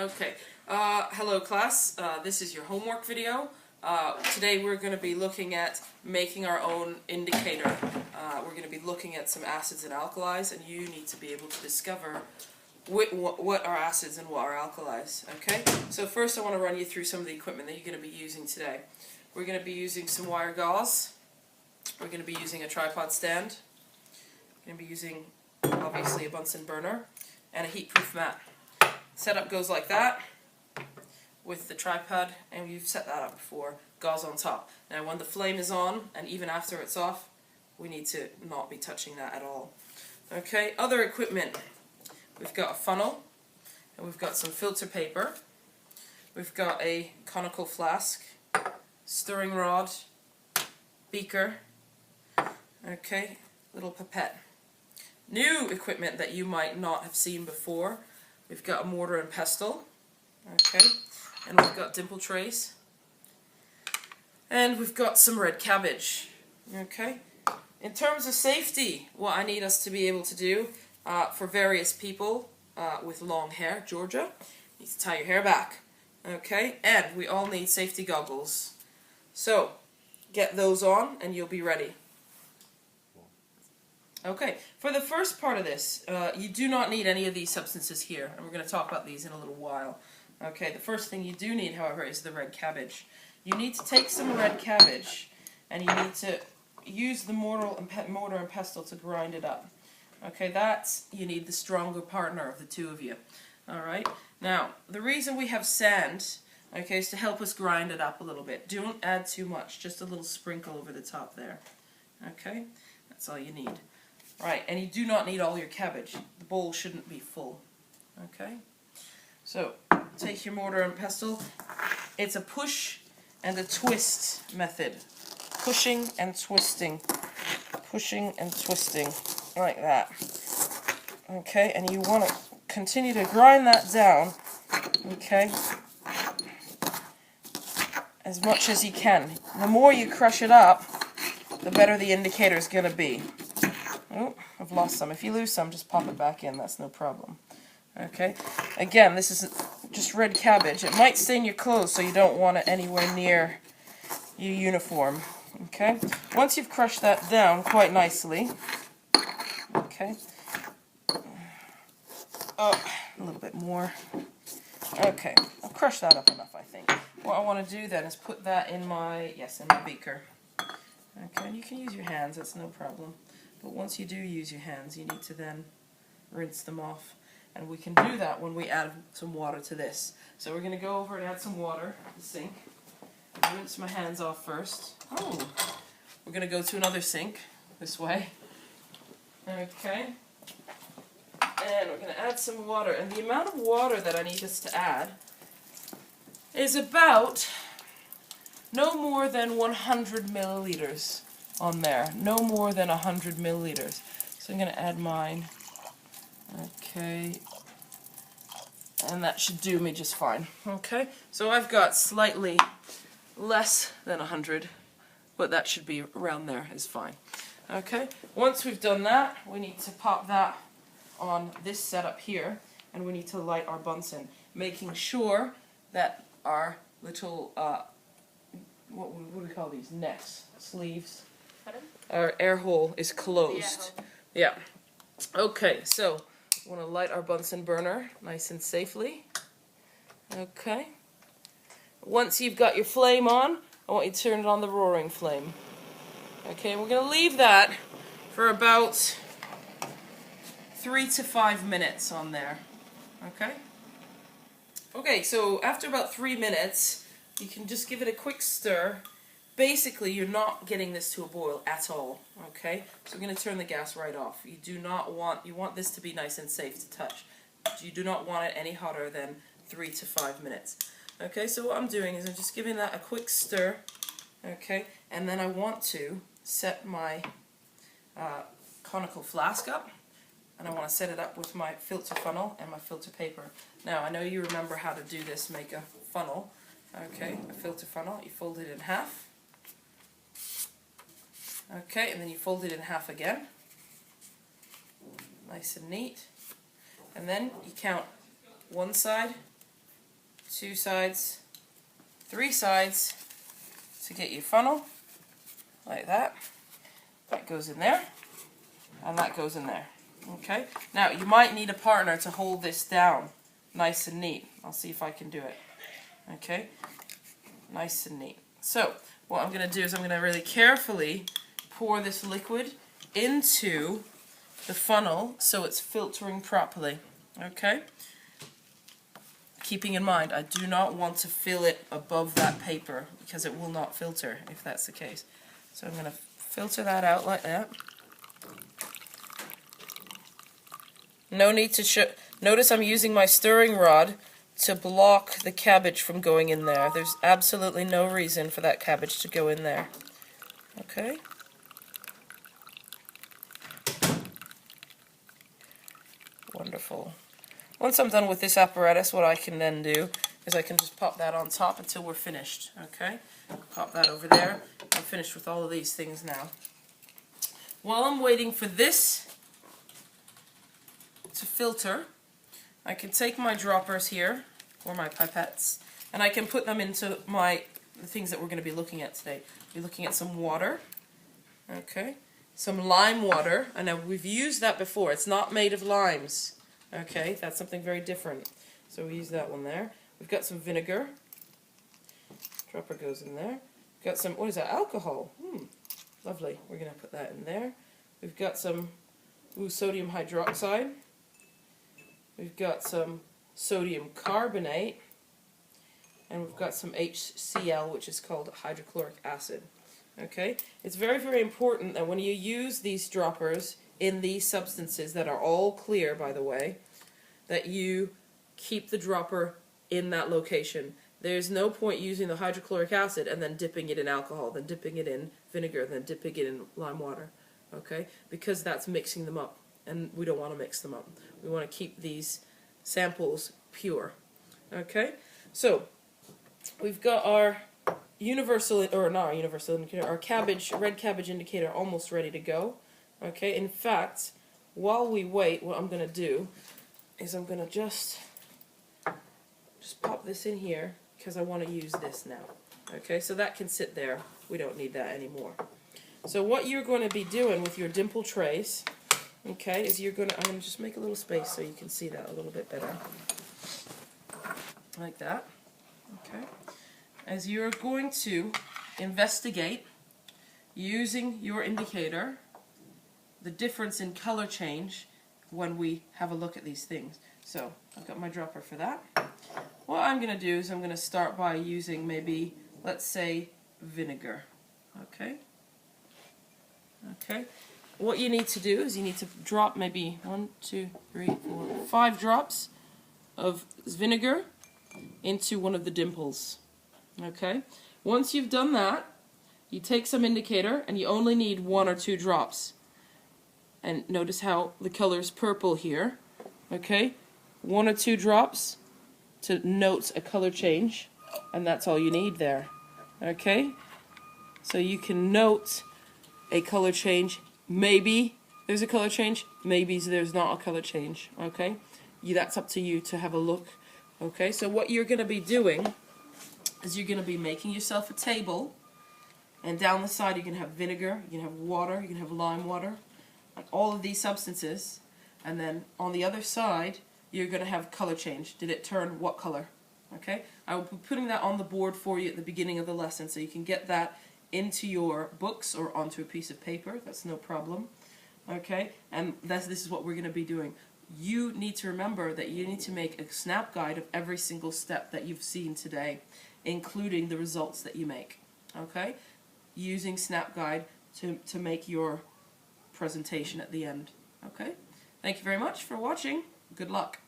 Okay, hello class, this is your homework video. Today we're going to be looking at making our own indicator. We're going to be looking at some acids and alkalis, and you need to be able to discover what are acids and what are alkalis. Okay, so first I want to run you through some of the equipment that you're going to be using today. We're going to be using some wire gauze. We're going to be using a tripod stand. We're going to be using, obviously, a Bunsen burner and a heat-proof mat. Setup goes like that with the tripod, and you've set that up before, gauze on top. Now when the flame is on, and even after it's off, we need to not be touching that at all. Okay, other equipment. We've got a funnel, and we've got some filter paper. We've got a conical flask, stirring rod, beaker, okay, little pipette. New equipment that you might not have seen before. We've got a mortar and pestle, okay, and we've got dimple trays, and we've got some red cabbage, okay. In terms of safety, what I need us to be able to do for various people with long hair, Georgia, you need to tie your hair back, okay, and we all need safety goggles. So, get those on and you'll be ready. Okay, for the first part of this, you do not need any of these substances here, and we're going to talk about these in a little while. Okay, the first thing you do need, however, is the red cabbage. You need to take some red cabbage, and you need to use the mortar and pestle to grind it up. Okay, you need the stronger partner of the two of you. Alright, now, the reason we have sand, okay, is to help us grind it up a little bit. Don't add too much, just a little sprinkle over the top there. Okay, that's all you need. Right, and you do not need all your cabbage. The bowl shouldn't be full. Okay? So, take your mortar and pestle. It's a push and a twist method. Pushing and twisting. Pushing and twisting. Like that. Okay, and you want to continue to grind that down. Okay? As much as you can. The more you crush it up, the better the indicator is going to be. Oh, I've lost some. If you lose some, just pop it back in. That's no problem. Okay. Again, this is just red cabbage. It might stain your clothes, so you don't want it anywhere near your uniform. Okay. Once you've crushed that down quite nicely, okay. Oh, a little bit more. Okay. I've crushed that up enough, I think. What I want to do then is put that in my beaker. Okay. And you can use your hands. That's no problem. But once you do use your hands, you need to then rinse them off. And we can do that when we add some water to this. So we're going to go over and add some water to the sink. Rinse my hands off first. Oh, we're going to go to another sink this way. Okay. And we're going to add some water. And the amount of water that I need us to add is about no more than 100 milliliters. On there, no more than 100 milliliters. So I'm going to add mine. Okay, and that should do me just fine. Okay, so I've got slightly less than 100, but that should be around there is fine. Okay, once we've done that, we need to pop that on this setup here, and we need to light our Bunsen, making sure that our little what do we call these, necks, sleeves, our air hole is closed. Yeah. Okay, so we want to light our Bunsen burner nice and safely. Okay. Once you've got your flame on, I want you to turn it on the roaring flame. Okay, we're going to leave that for about 3 to 5 minutes on there. Okay? Okay, so after about 3 minutes, you can just give it a quick stir. Basically, you're not getting this to a boil at all, okay? So we're going to turn the gas right off. You want this to be nice and safe to touch. You do not want it any hotter than 3 to 5 minutes. Okay, so what I'm doing is I'm just giving that a quick stir, okay? And then I want to set my conical flask up, and I want to set it up with my filter funnel and my filter paper. Now, I know you remember how to do this, make a funnel, okay? A filter funnel, you fold it in half. Okay, and then you fold it in half again. Nice and neat. And then you count one side, 2 sides, 3 sides to get your funnel, like that. That goes in there, and that goes in there. Okay, now you might need a partner to hold this down nice and neat. I'll see if I can do it. Okay, nice and neat. So what I'm going to do is I'm going to really carefully pour this liquid into the funnel so it's filtering properly. Okay, keeping in mind I do not want to fill it above that paper because it will not filter if that's the case. So I'm going to filter that out like that. No need to notice I'm using my stirring rod to block the cabbage from going in there. There's absolutely no reason for that cabbage to go in there. Okay? Wonderful. Once I'm done with this apparatus, what I can then do is I can just pop that on top until we're finished. Okay? Pop that over there. I'm finished with all of these things now. While I'm waiting for this to filter, I can take my droppers here, or my pipettes, and I can put them into the things that we're going to be looking at today. We're looking at some water, okay, some lime water, and now we've used that before. It's not made of limes, okay, that's something very different. So we use that one there. We've got some vinegar, dropper goes in there. We've got some, what is that, alcohol, lovely, we're going to put that in there. We've got some sodium hydroxide. We've got some sodium carbonate, and we've got some HCl, which is called hydrochloric acid. Okay, it's very, very important that when you use these droppers in these substances that are all clear, by the way, that you keep the dropper in that location. There's no point using the hydrochloric acid and then dipping it in alcohol, then dipping it in vinegar, then dipping it in lime water. Okay, because that's mixing them up, and we don't want to mix them up. We want to keep these samples pure. Okay, so we've got our universal, or not our universal indicator, our cabbage, red cabbage indicator almost ready to go. Okay, in fact, while we wait, what I'm going to do is I'm going to just pop this in here because I want to use this now. Okay, so that can sit there. We don't need that anymore. So what you're going to be doing with your dimple trays, okay, is I'm going to just make a little space so you can see that a little bit better. Like that. Okay. As you're going to investigate, using your indicator, the difference in color change when we have a look at these things. So, I've got my dropper for that. What I'm going to do is I'm going to start by using maybe, let's say, vinegar. Okay? Okay. What you need to do is you need to drop maybe 5 drops of vinegar into one of the dimples. Okay? Once you've done that, you take some indicator and you only need 1 or 2 drops. And notice how the color is purple here. Okay? 1 or 2 drops to note a color change, and that's all you need there. Okay? So you can note a color change. Maybe there's a color change, maybe there's not a color change. Okay? That's up to you to have a look. Okay? So what you're going to be doing is you're going to be making yourself a table, and down the side you can have vinegar, you can have water, you can have lime water, like all of these substances, and then on the other side you're going to have color change. Did it turn what color? Okay? I will be putting that on the board for you at the beginning of the lesson so you can get that into your books or onto a piece of paper. That's no problem. Okay? And this is what we're going to be doing. You need to remember that you need to make a snap guide of every single step that you've seen today, including the results that you make. Okay? Using snap guide to make your presentation at the end. Okay? Thank you very much for watching. Good luck.